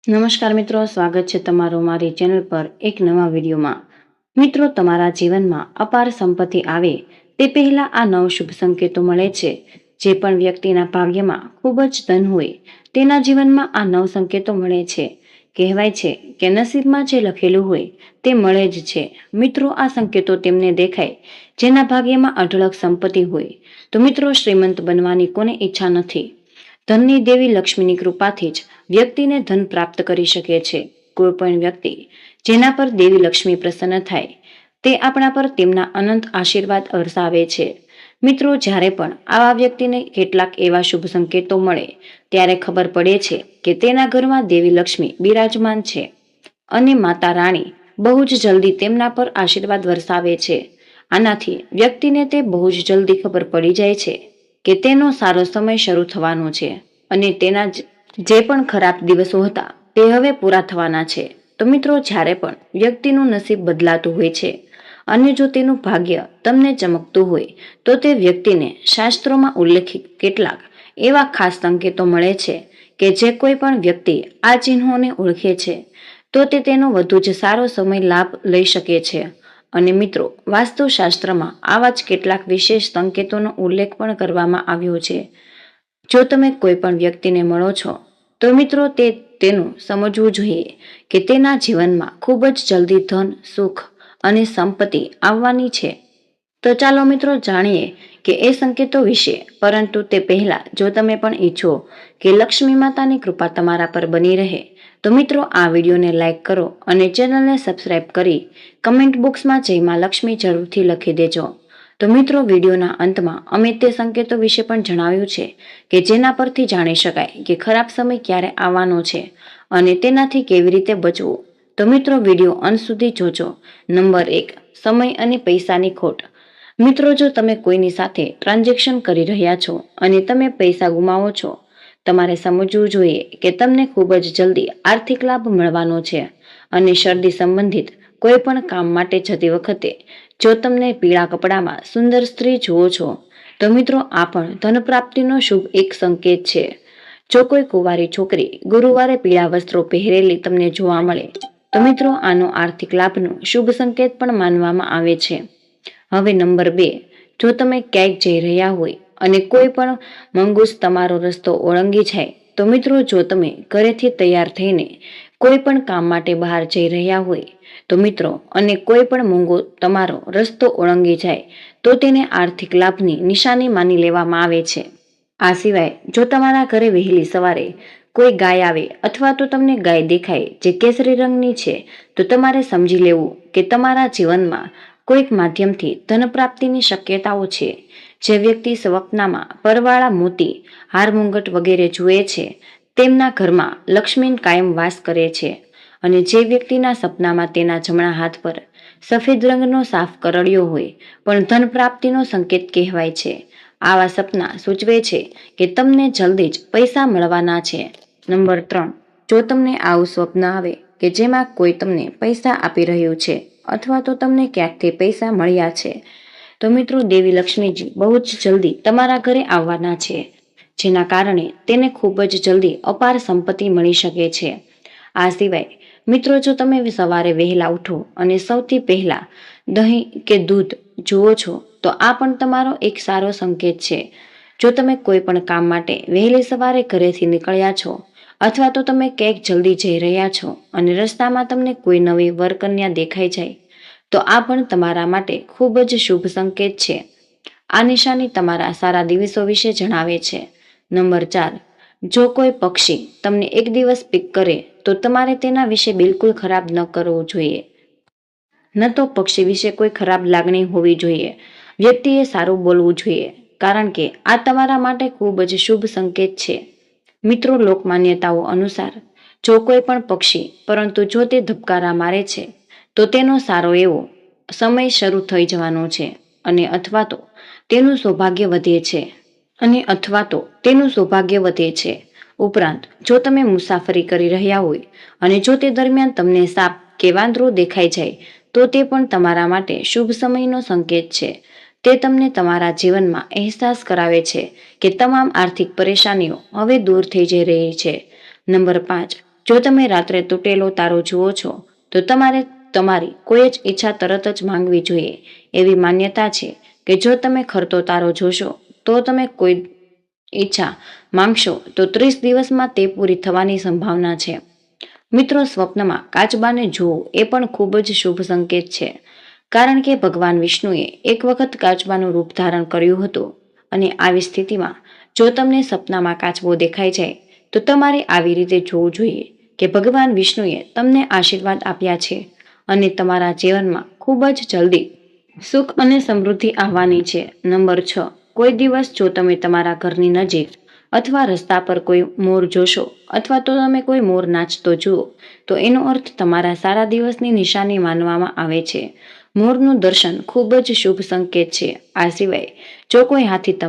નમસ્કાર મિત્રો, સ્વાગત છે તમારું મારી ચેનલ પર એક નવા વિડીયોમાં। મિત્રો, તમારા જીવનમાં અપાર સંપત્તિ આવે તે પહેલા આ 9 શુભ સંકેતો મળે છે। જે પણ વ્યક્તિના ભાગ્યમાં ખૂબ જ ધન હોય તેના જીવનમાં આ 9 સંકેતો મળે છે। કહેવાય છે કે નસીબમાં જે લખેલું હોય તે મળે જ છે। મિત્રો, આ સંકેતો તેમને દેખાય જેના ભાગ્યમાં અઢળક સંપત્તિ હોય। તો મિત્રો, શ્રીમંત બનવાની કોને ઈચ્છા નથી? ધનની દેવી લક્ષ્મીની કૃપાથી જ વ્યક્તિને ધન પ્રાપ્ત કરી શકે છે। કોઈ પણ વ્યક્તિ જેના પર દેવી લક્ષ્મી પ્રસન્ન થાય તે આપણા પર તેમના અનંત આશીર્વાદ વરસાવે છે। મિત્રો, જ્યારે પણ આવા વ્યક્તિને કેટલાક એવા શુભ સંકેતો મળે ત્યારે ખબર પડે છે કે તેના ઘરમાં દેવી લક્ષ્મી બિરાજમાન છે અને માતા રાણી બહુ જ જલ્દી તેમના પર આશીર્વાદ વરસાવે છે। આનાથી વ્યક્તિને તે બહુ જ જલ્દી ખબર પડી જાય છે કે તેનો સારો સમય શરૂ થવાનો છે અને તેના જે પણ ખરાબ દિવસો હતા તે હવે પૂરા થવાના છે। તો મિત્રો, જ્યારે પણ વ્યક્તિનું નસીબ બદલાતું હોય છે અને જો તેનું ભાગ્ય તમને ચમકતું હોય તો તે વ્યક્તિને શાસ્ત્રોમાં ઉલ્લેખિત કેટલાક એવા ખાસ સંકેતો મળે છે કે જે કોઈ પણ વ્યક્તિ આ ચિહ્નોને ઓળખે છે તો તે તેનો વધુ જ સારો સમય લાભ લઈ શકે છે। અને મિત્રો, વાસ્તુશાસ્ત્રમાં આવા જ કેટલાક વિશેષ સંકેતોનો ઉલ્લેખ પણ કરવામાં આવ્યો છે। જો તમે કોઈ પણ વ્યક્તિને મળો છો તો મિત્રો તેનું સમજવું જોઈએ કે તેના જીવનમાં ખૂબ જ જલ્દી ધન, સુખ અને સંપત્તિ આવવાની છે। તો ચાલો મિત્રો જાણીએ કે એ સંકેતો વિશે। પરંતુ તે પહેલા જો તમે પણ ઈચ્છો કે લક્ષ્મી માતાની કૃપા તમારા પર બની રહે તો મિત્રો આ વિડીયોને લાઈક કરો અને ચેનલને સબસ્ક્રાઈબ કરી કમેન્ટ બોક્સમાં જય માં લક્ષ્મી જરૂરથી લખી દેજો। તો મિત્રો, વિડીયોના અંતમાં અમે તે સંકેતો વિશે પણ જણાવ્યું છે કે જેના પરથી જાણી શકાય કે ખરાબ સમય ક્યારે આવવાનો છે અને તેનાથી કેવી રીતે બચવું। તો મિત્રો, વિડીયો અંત સુધી જોજો। નંબર 1, સમય અને પૈસાની ખોટ। મિત્રો, જો તમે કોઈની સાથે ટ્રાન્ઝેક્શન કરી રહ્યા છો અને તમે પૈસા ગુમાવો છો, તમારે સમજવું જોઈએ કે તમને ખૂબ જ જલ્દી આર્થિક લાભ મળવાનો છે અને શરદી સંબંધિત કોઈ પણ કામ માટે જતી વખતે જો તમને પીળા કપડામાં સુંદર સ્ત્રી જુઓ છો તો મિત્રો આ પણ ધન પ્રાપ્તિનો શુભ એક સંકેત છે। જો કોઈ કુંવારી છોકરી ગુરુવારે પીળા વસ્ત્રો પહેરેલી તમને જોવા મળે તો મિત્રો આનો આર્થિક લાભનો શુભ સંકેત પણ માનવામાં આવે છે। હવે નંબર 2, જો તમે ક્યાંક જઈ રહ્યા હોય અને કોઈ પણ મંગૂસ તમારો રસ્તો ઓળંગી જાય તો મિત્રો, જો તમે ઘરેથી તૈયાર થઈને કોઈ પણ કામ માટે બહાર જઈ રહ્યા હોય તો મિત્રો અને કોઈ પણ મૂંગો તમારો રસ્તો ઓળંગી જાય તો તેને આર્થિક લાભની નિશાની માની લેવામાં આવે છે। આ સિવાય જો તમારા ઘરે વહેલી સવારે કોઈ ગાય આવે અથવા તો તમને ગાય દેખાય જે કેસરી રંગની છે તો તમારે સમજી લેવું કે તમારા જીવનમાં કોઈક માધ્યમથી ધન પ્રાપ્તિની શક્યતાઓ છે। જે વ્યક્તિ સ્વપ્નમાં પરવાળા મોતી, હાર, મુંગટ વગેરે જુએ છે તેમના ઘરમાં લક્ષ્મી કાયમ વાસ કરે છે અને જે વ્યક્તિના સપનામાં તેના જમણા હાથ પર સફેદ રંગનો સાફ કરડ્યો હોય પણ ધન પ્રાપ્તિનો સંકેત કહેવાય છે। આવા સપના સૂચવે છે કે તમને જલ્દી જ પૈસા મળવાના છે। નંબર 3, જો તમને આવું સ્વપ્ન આવે કે જેમાં કોઈ તમને પૈસા આપી રહ્યું છે અથવા તો તમને ક્યાંકથી પૈસા મળ્યા છે તો મિત્રો દેવી લક્ષ્મીજી બહુ જ જલ્દી તમારા ઘરે આવવાના છે જેના કારણે તેને ખૂબ જ જલ્દી અપાર સંપત્તિ મળી શકે છે। આ સિવાય મિત્રો, જો તમે સવારે વહેલા ઉઠો અને સૌથી પહેલા દહીં કે દૂધ જુઓ છો તો આ પણ તમારો એક સારો સંકેત છે। જો તમે કોઈ પણ કામ માટે વહેલી સવારે ઘરેથી નીકળ્યા છો અથવા તો તમે ક્યાંક જલ્દી જઈ રહ્યા છો અને રસ્તામાં તમને કોઈ નવી વરકન્યા દેખાઈ જાય તો આ પણ તમારા માટે ખૂબ જ શુભ સંકેત છે। આ નિશાની તમારા સારા દિવસો વિશે જણાવે છે। નંબર 4, જો કોઈ પક્ષી તમને એક દિવસ પીક કરે તો તમારે તેના વિશે બિલકુલ ખરાબ ન કરવું જોઈએ। ન તો પક્ષી વિશે કોઈ ખરાબ લાગણી હોવી જોઈએ। વ્યક્તિએ સારું બોલવું જોઈએ કારણ કે આ તમારા માટે ખૂબ જ શુભ સંકેત છે। મિત્રો, લોકમાન્યતાઓ અનુસાર જો કોઈ પણ પક્ષી પરંતુ જો તે ધબકારા મારે છે તો તેનો સારો એવો સમય શરૂ થઈ જવાનો છે અને અથવા તો તેનું સૌભાગ્ય વધે છે। ઉપરાંત જો તમે મુસાફરી કરી રહ્યા હોય અને જો તે દરમિયાન તમને સાપ કે વાંદરો દેખાઈ જાય તો તે પણ તમારા માટે શુભ સમયનો સંકેત છે। તે તમને તમારા જીવનમાં અહેસાસ કરાવે છે કે તમામ આર્થિક પરેશાનીઓ હવે દૂર થઈ જઈ રહી છે। નંબર 5, જો તમે રાત્રે તૂટેલો તારો જુઓ છો તો તમારે તમારી કોઈ જ ઈચ્છા તરત જ માંગવી જોઈએ. એવી માન્યતા છે કે જો તમે ખરતો તારો જોશો તો તમે કોઈ ઈચ્છા માંગશો તો 30 દિવસમાં તે પૂરી થવાની સંભાવના છે. મિત્રો, સ્વપ્નમાં કાચબાને જોવું એ પણ ખૂબ જ શુભ સંકેત છે, કારણ કે ભગવાન વિષ્ણુએ એક વખત કાચબાનું રૂપ ધારણ કર્યું હતું. અને આવી સ્થિતિમાં જો તમને સપનામાં કાચબો દેખાય જાય તો તમારે આવી રીતે જોવું જોઈએ કે ભગવાન વિષ્ણુએ તમને આશીર્વાદ આપ્યા છે અને તમારા જીવનમાં ખૂબ જ જલ્દી સુખ અને સમૃદ્ધિ આવવાની છે. નંબર 6, કોઈ દિવસ જો તમે તમારા ઘરની નજીક અથવા રસ્તા પર કોઈ મોર જોશો અથવા તો તમે કોઈ મોર નાચતો જુઓ તો એનો અર્થ તમારા સારા દિવસની નિશાની માનવામાં આવે છે. મોરનું દર્શન ખૂબ જ શુભ સંકેત છે. આ સિવાય જો કોઈ હાથી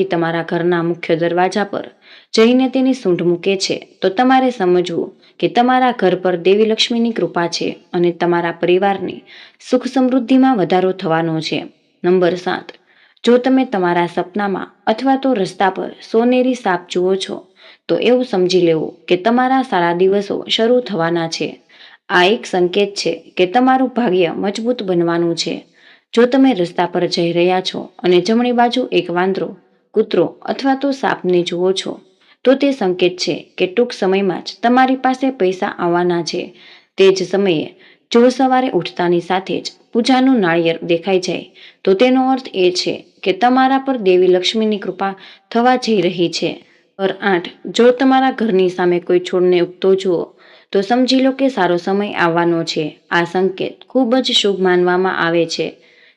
તમારા ઘરના મુખ્ય દરવાજા પર જઈને તેની સૂંઢ મૂકે છે તો તમારે સમજવું કે તમારા ઘર પર દેવી લક્ષ્મીની કૃપા છે અને તમારા પરિવારની સુખ સમૃદ્ધિમાં વધારો થવાનો છે. નંબર 7, જો તમે તમારા સપનામાં અથવા તો રસ્તા પર સોનેરી સાપ જુઓ છો તો એવું સમજી લેવું કે તમારા સારા દિવસો શરૂ થવાના છે. આ એક સંકેત છે કે તમારું ભાગ્ય મજબૂત બનવાનું છે. જો તમે રસ્તા પર જઈ રહ્યા છો અને જમણી બાજુ એક વાંદરો, કૂતરો અથવા તો સાપને જુઓ છો તો તે સંકેત છે કે ટૂંક સમયમાં જ તમારી પાસે પૈસા આવવાના છે. તે જ સમયે જો સવારે ઉઠતાની સાથે જ પૂજાનું નાળિયેર દેખાઈ જાય તો તેનો અર્થ એ છે કે તમારા પર દેવી લક્ષ્મીની કૃપા થવા જઈ રહી છે. નંબર 8, જો તમારા ઘરની સામે કોઈ છોડને ઉગતો જુઓ તો સમજી લો કે સારો સમય આવવાનો છે. આ સંકેત ખૂબ જ શુભ માનવામાં આવે છે.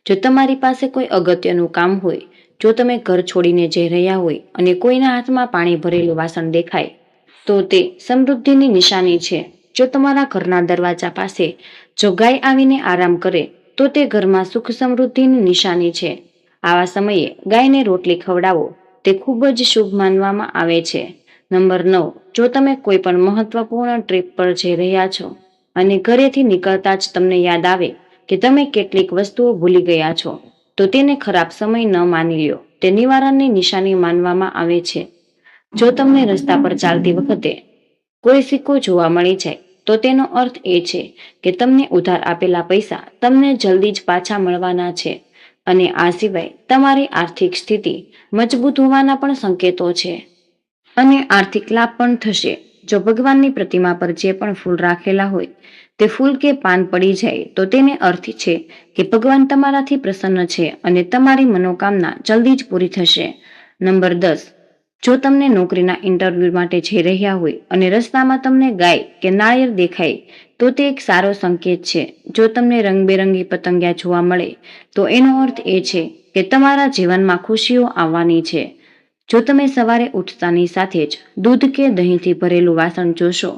જો તમારી પાસે કોઈ અગત્યનું કામ હોય, જો તમે ઘર છોડીને જઈ રહ્યા હોય અને કોઈના હાથમાં પાણી ભરેલું વાસણ દેખાય તો તે સમૃદ્ધિની નિશાની છે. જો તમારા ઘરના દરવાજા પાસે જો ગાય આવીને આરામ કરે તો તે ઘરમાં સુખ સમૃદ્ધિની નિશાની છે. આવા સમયે ગાયને રોટલી ખવડાવો તે ખૂબ જ શુભ માનવામાં આવે છે. નંબર 9, જો તમે કોઈ પણ મહત્વપૂર્ણ ટ્રીપ પર જઈ રહ્યા છો અને ઘરેથી નીકળતા જ તમને યાદ આવે કે તમે કેટલીક વસ્તુઓ ભૂલી ગયા છો તો તેને ખરાબ સમય ન માની લ્યો. તે નિવારણની નિશાની માનવામાં આવે છે. જો તમને રસ્તા પર ચાલતી વખતે કોઈ સિક્કો જોવા મળી જાય તો તેનો અર્થ એ છે કે તમને ઉધાર આપેલા પૈસા તમને જલ્દી જ પાછા મળવાના છે. અને આ સિવાય તમારી આર્થિક સ્થિતિ મજબૂત હોવાના પણ સંકેતો છે અને આર્થિક લાભ પણ થશે. જો ભગવાનની પ્રતિમા પર જે પણ ફૂલ રાખેલા હોય તે ફૂલ કે પાન પડી જાય તો તેને અર્થ છે કે ભગવાન તમારાથી પ્રસન્ન છે અને તમારી મનોકામના જલ્દી જ પૂરી થશે. નંબર 10, જો તમને નોકરીના ઇન્ટરવ્યૂ માટે જઈ રહ્યા હોય અને રસ્તામાં તમને ગાય કે નાળિયેર દેખાય તો તે એક સારો સંકેત છે. જો તમને રંગબેરંગી પતંગિયા જોવા મળે તો એનો અર્થ એ છે કે તમારા જીવનમાં ખુશીઓ આવવાની છે. જો તમે સવારે ઉઠતાની સાથે જ દૂધ કે દહીંથી ભરેલું વાસણ જોશો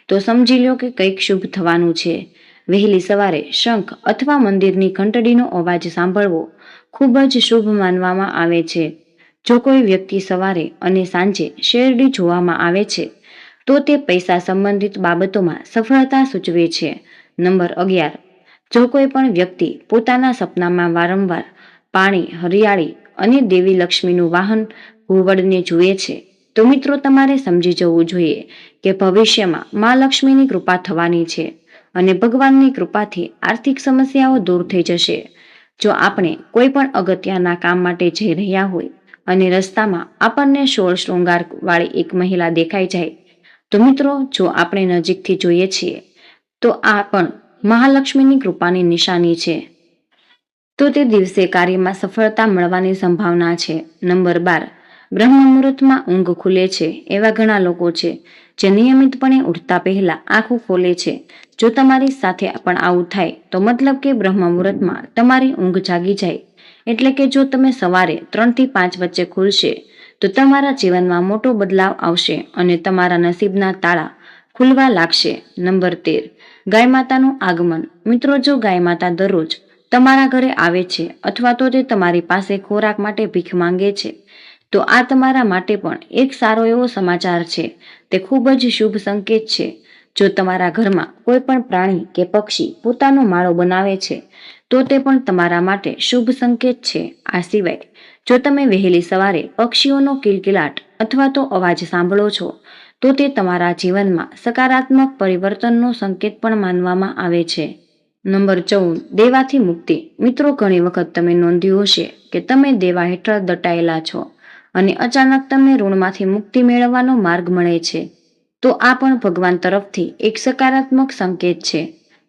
તો સમજી લો કે કંઈક શુભ થવાનું છે. વહેલી સવારે શંખ અથવા મંદિરની ઘંટડીનો અવાજ સાંભળવો ખૂબ જ શુભ માનવામાં આવે છે. જો કોઈ વ્યક્તિ સવારે અને સાંજે શેરડી જોવામાં આવે છે તો તે પૈસા સંબંધિત બાબતોમાં સફળતા સૂચવે છે. નંબર 11, જો કોઈ પણ વ્યક્તિ પોતાના સપનામાં વારંવાર પાણી, હરિયાળી અને દેવી લક્ષ્મીનું વાહન ઘુવડને જુએ છે તો મિત્રો તમારે સમજી જવું જોઈએ કે ભવિષ્યમાં માં લક્ષ્મીની કૃપા થવાની છે અને ભગવાનની કૃપાથી આર્થિક સમસ્યાઓ દૂર થઈ જશે. જો આપણે કોઈ પણ અગત્યના કામ માટે જઈ રહ્યા હોય અને રસ્તામાં આપણને 16 શૃંગાર વાળી એક મહિલા દેખાઈ જાય તો મિત્રો, જો આપણે નજીકથી જોઈએ છીએ તો આ પણ મહાલક્ષ્મીની કૃપાની નિશાની છે. તો તે દિવસે કાર્યમાં સફળતા મળવાની સંભાવના છે. નંબર 12, બ્રહ્મ મુહૂર્તમાં ઊંઘ ખુલે છે એવા ઘણા લોકો છે જે નિયમિતપણે ઉઠતા પહેલા આંખો ખોલે છે. જો તમારી સાથે પણ આવું થાય તો મતલબ કે બ્રહ્મ મુહૂર્તમાં તમારી ઊંઘ જાગી જાય, એટલે કે જો તમે સવારે 3 થી 5 વચ્ચે ખુલશે તો તમારા જીવનમાં મોટો બદલાવ આવશે અને તમારા નસીબના તાળા ખુલવા લાગશે. નંબર 13, ગાય માતાનું આગમન. મિત્રો, જો ગાય માતા દરરોજ તમારા ઘરે આવે છે અથવા તો તે તમારી પાસે ખોરાક માટે ભીખ માંગે છે તો આ તમારા માટે પણ એક સારો એવો સમાચાર છે. તે ખૂબ જ શુભ સંકેત છે. જો તમારા ઘરમાં કોઈ પણ પ્રાણી કે પક્ષી પોતાનો માળો બનાવે છે તો તે પણ તમારા માટે શુભ સંકેત છે. આ સિવાય જો તમે વહેલી સવારે પક્ષીઓનો કિલકિલાટ અથવા તો અવાજ સાંભળો છો તો તે તમારા જીવનમાં સકારાત્મક પરિવર્તનનો સંકેત પણ માનવામાં આવે છે. નંબર 14, દેવાથી મુક્તિ. મિત્રો, ઘણી વખત તમે નોંધ્યું હશે કે તમે દેવા હેઠળ દટાયેલા છો અને અચાનક તમને ઋણમાંથી મુક્તિ મેળવવાનો માર્ગ મળે છે. તો આ પણ ભગવાન તરફથી એક સકારાત્મક સંકેત છે.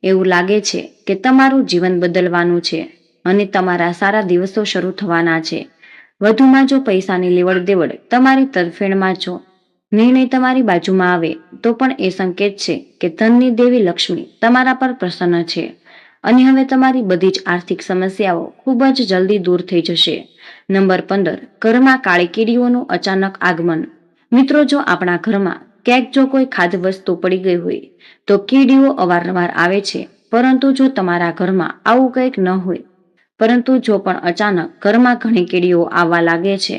એવું લાગે છે કે તમારું જીવન બદલવાનું છે અને તમારા સારા દિવસો શરૂ થવાના છે. વધુમાં, જો પૈસાની લેવડ દેવડ તમારી તરફેણમાં છો, નિર્ણય તમારી બાજુમાં આવે, તો પણ એ સંકેત છે કે ધનની દેવી લક્ષ્મી તમારા પર પ્રસન્ન છે અને હવે તમારી બધી જ આર્થિક સમસ્યાઓ ખૂબ જ જલ્દી દૂર થઈ જશે. નંબર 15, ઘરમાં કાળી કીડીઓનું અચાનક આગમન. મિત્રો, જો આપણા ઘરમાં ક્યાંક જો કોઈ ખાદ્ય વસ્તુ પડી ગઈ હોય તો કીડીઓ અવારનવાર આવે છે. પરંતુ જો તમારા ઘરમાં આવું કંઈક ન હોય, પરંતુ જો પણ અચાનક ઘરમાં ઘણી કીડીઓ આવવા લાગે છે,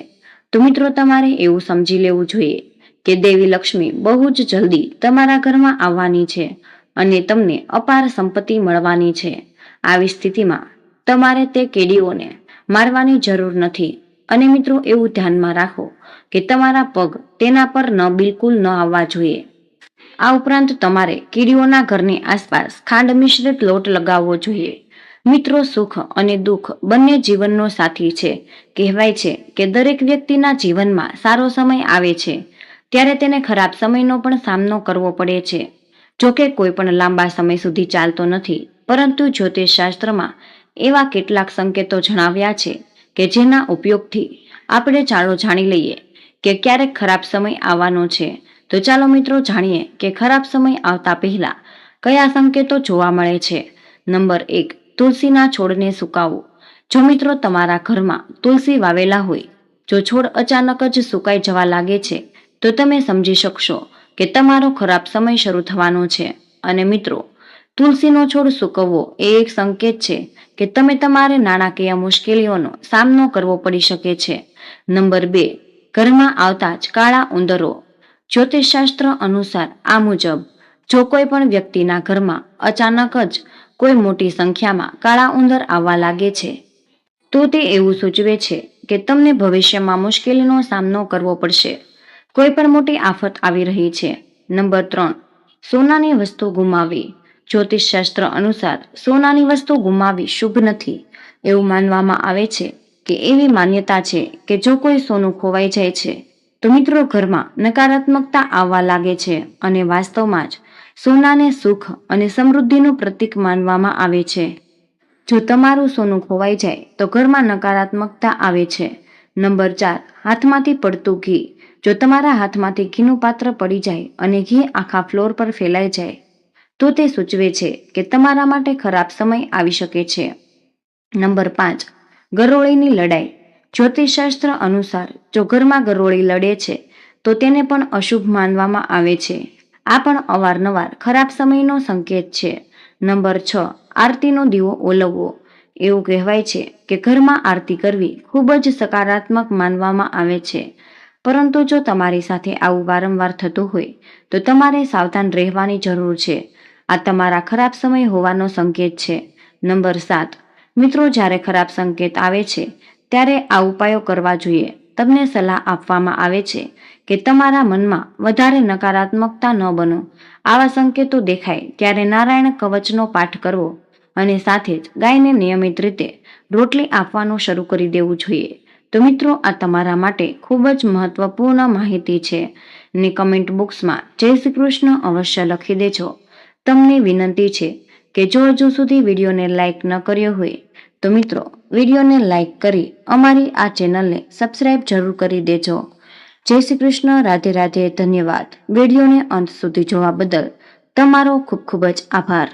તો મિત્રો તમારે એવું સમજી લેવું જોઈએ કે દેવી લક્ષ્મી બહુ જ જલ્દી તમારા ઘરમાં આવવાની છે અને તમને અપાર સંપત્તિ મળવાની છે. આવી સ્થિતિમાં તમારે તે કીડીઓને મારવાની જરૂર નથી. અને મિત્રો, એવું ધ્યાનમાં રાખો કે તમારા પગ તેના પર બિલકુલ ન આવવા જોઈએ. આ ઉપરાંત તમારે કીડીઓના ઘરની આસપાસ ખાંડ મિશ્રિત લોટ લગાવવો જોઈએ. મિત્રો, સુખ અને દુઃખ બંને જીવનનો સાથી છે. કહેવાય છે કે દરેક વ્યક્તિના જીવનમાં સારો સમય આવે છે ત્યારે તેને ખરાબ સમયનો પણ સામનો કરવો પડે છે. જોકે કોઈ પણ લાંબા સમય સુધી ચાલતો નથી, પરંતુ જ્યોતિષશાસ્ત્રમાં એવા કેટલાક સંકેતો જણાવ્યા છે કે જેના ઉપયોગથી આપણે ચાલો જાણી લઈએ કે ક્યારેક ખરાબ સમય આવવાનો છે. તો ચાલો મિત્રો જાણીએ કે ખરાબ સમય આવતા પહેલા કયા સંકેતો જોવા મળે છે. નંબર 1, તુલસીના છોડને સુકાવવું. જો મિત્રો તમારા ઘરમાં તુલસી વાવેલા હોય, જો છોડ અચાનક જ સુકાઈ જવા લાગે છે, તો તમે સમજી શકશો કે તમારો ખરાબ સમય શરૂ થવાનો છે. અને મિત્રો, તુલસીનો છોડ સૂકવવો એ એક સંકેત છે કે તમે તમારે નાણાકીય મુશ્કેલીઓનો સામનો કરવો પડી શકે છે. નંબર 2, ઘરમાં આવતા જ કાળા ઉંદરો. જ્યોતિષશાસ્ત્ર અનુસાર આ મુજબ જો કોઈ પણ વ્યક્તિના ઘરમાં અચાનક જ કોઈ મોટી સંખ્યામાં કાળા ઉંદર આવવા લાગે છે, તો તે એવું સૂચવે છે કે તમને ભવિષ્યમાં મુશ્કેલીનો સામનો કરવો પડશે. કોઈ પણ મોટી આફત આવી રહી છે. નંબર 3, સોનાની વસ્તુ ગુમાવવી. જ્યોતિષશાસ્ત્ર અનુસાર સોનાની વસ્તુ ગુમાવવી શુભ નથી. એવું માનવામાં આવે છે કે એવી માન્યતા છે કે જો કોઈ સોનું ખોવાઈ જાય છે, તો મિત્રો ઘરમાં નકારાત્મકતા આવવા લાગે છે અને વાસ્તવમાં જ સોનાને સુખ અને સમૃદ્ધિનું પ્રતીક માનવામાં આવે છે. જો તમારું સોનું ખોવાઈ જાય તો ઘરમાં નકારાત્મકતા આવે છે. નંબર 4, હાથમાંથી પડતું ઘી. જો તમારા હાથમાંથી ઘીનું પાત્ર પડી જાય અને ઘી આખા ફ્લોર પર ફેલાઈ જાય, તો તે સૂચવે છે કે તમારા માટે ખરાબ સમય આવી શકે છે. નંબર 5, ગરોળીની લડાઈ. જ્યોતિષશાસ્ત્ર અનુસાર જો ઘરમાં ગરોળી લડે છે, તો તેને પણ અશુભ માનવામાં આવે છે. આ પણ અવારનવાર ખરાબ સમયનો સંકેત છે. નંબર 6, આરતીનો દીવો ઓલવવો. એવું કહેવાય છે કે ઘરમાં આરતી કરવી ખૂબ જ સકારાત્મક માનવામાં આવે છે. પરંતુ જો તમારી સાથે આવું વારંવાર થતું હોય, તો તમારે સાવધાન રહેવાની જરૂર છે. આ તમારા ખરાબ સમય હોવાનો સંકેત છે. નંબર 7, મિત્રો, જ્યારે ખરાબ સંકેત આવે છે ત્યારે આ ઉપાયો કરવા જોઈએ. તમને સલાહ આપવામાં આવે છે કે તમારા મનમાં વધારે નકારાત્મકતા ન બનો. આવા સંકેતો દેખાય ત્યારે નારાયણ કવચનો પાઠ કરવો અને સાથે જ ગાયને નિયમિત રીતે રોટલી આપવાનું શરૂ કરી દેવું જોઈએ. તો મિત્રો, આ તમારા માટે ખૂબ જ મહત્વપૂર્ણ માહિતી છે ને કમેન્ટ બોક્સમાં જય શ્રી કૃષ્ણ અવશ્ય લખી દેજો. તમને વિનંતી છે કે જો હજુ સુધી વિડીયોને લાઇક ન કર્યો હોય તો મિત્રો વિડીયોને લાઇક કરી અમારી આ ચેનલને સબસ્ક્રાઇબ જરૂર કરી દેજો. જય શ્રી કૃષ્ણ. રાધે રાધે. ધન્યવાદ. વિડીયોને અંત સુધી જોવા બદલ તમારો ખૂબ ખૂબ જ આભાર.